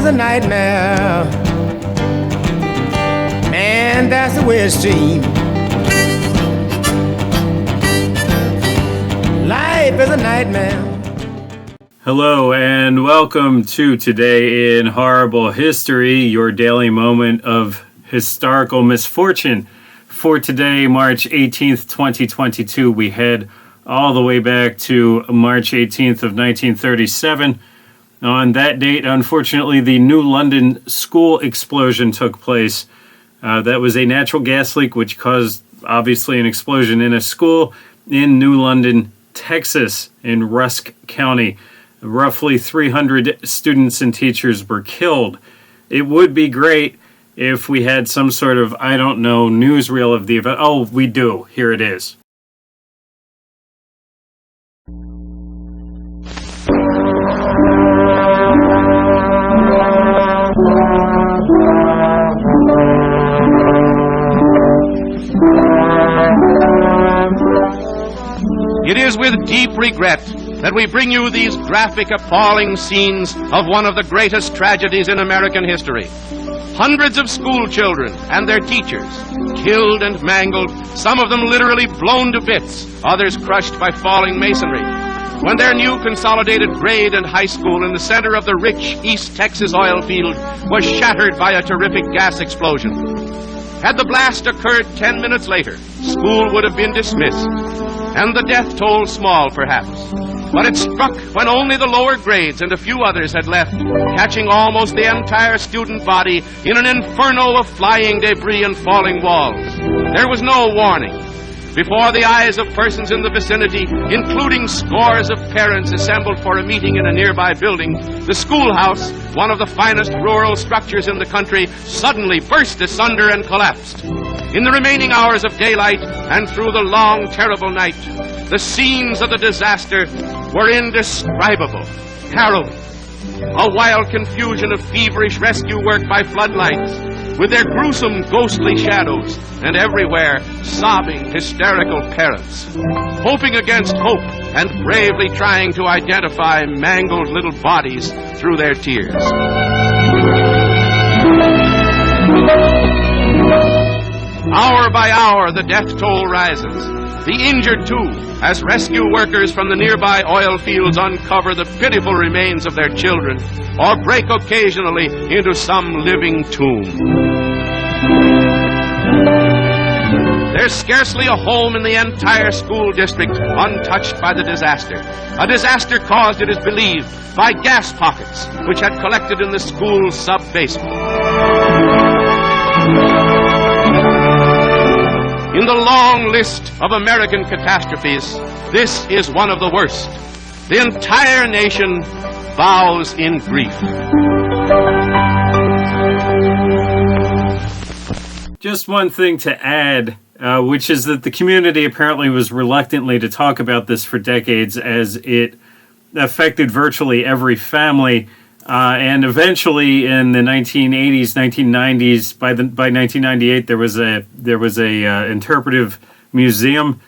is a nightmare. Man, that's the way it seems. Life is a nightmare. Hello and welcome to Today in Horrible History, your daily moment of historical misfortune. For today, March 18th, 2022, we head all the way back to March 18th of 1937. On that date, unfortunately, the New London school explosion took place. That was a natural gas leak which caused, obviously, an explosion in a school in New London, Texas, in Rusk County. Roughly 300 students and teachers were killed. It would be great if we had some sort of, newsreel of the event. Oh, we do. Here it is. It is with deep regret that we bring you these graphic, appalling scenes of one of the greatest tragedies in American history. Hundreds of school children and their teachers, killed and mangled, some of them literally blown to bits, others crushed by falling masonry, when their new consolidated grade and high school in the center of the rich East Texas oil field was shattered by a terrific gas explosion. Had the blast occurred 10 minutes later, school would have been dismissed, and the death toll small, perhaps. But it struck when only the lower grades and a few others had left, catching almost the entire student body in an inferno of flying debris and falling walls. There was no warning. Before the eyes of persons in the vicinity, including scores of parents assembled for a meeting in a nearby building, the schoolhouse, one of the finest rural structures in the country, suddenly burst asunder and collapsed. In the remaining hours of daylight and through the long, terrible night, the scenes of the disaster were indescribable, harrowing. A wild confusion of feverish rescue work by floodlights, with their gruesome, ghostly shadows, and everywhere sobbing, hysterical parents, hoping against hope and bravely trying to identify mangled little bodies through their tears. Hour by hour, the death toll rises. The injured, too, as rescue workers from the nearby oil fields uncover the pitiful remains of their children, or break occasionally into some living tomb. There's scarcely a home in the entire school district untouched by the disaster. A disaster caused, it is believed, by gas pockets which had collected in the school's sub-basement. In the long list of American catastrophes, this is one of the worst. The entire nation bows in grief. Just one thing to add, which is that the community apparently was reluctantly to talk about this for decades, as it affected virtually every family. And eventually, in the 1980s, 1990s, by 1998, there was a interpretive museum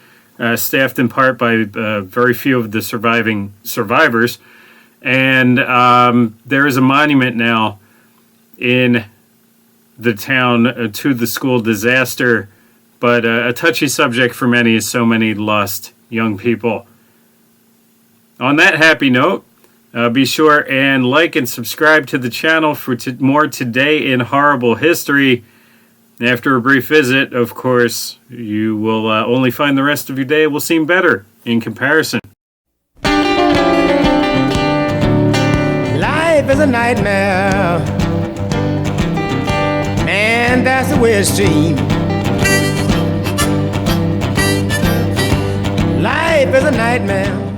staffed in part by very few of the survivors, and there is a monument now in the town to the school disaster. But a touchy subject for many, is so many lost young people. On that happy note, be sure and like and subscribe to the channel for more Today in Horrible History. After a brief visit, of course, you will only find the rest of your day will seem better in comparison. Life is a nightmare. Man, that's the way it seems. Life is a nightmare.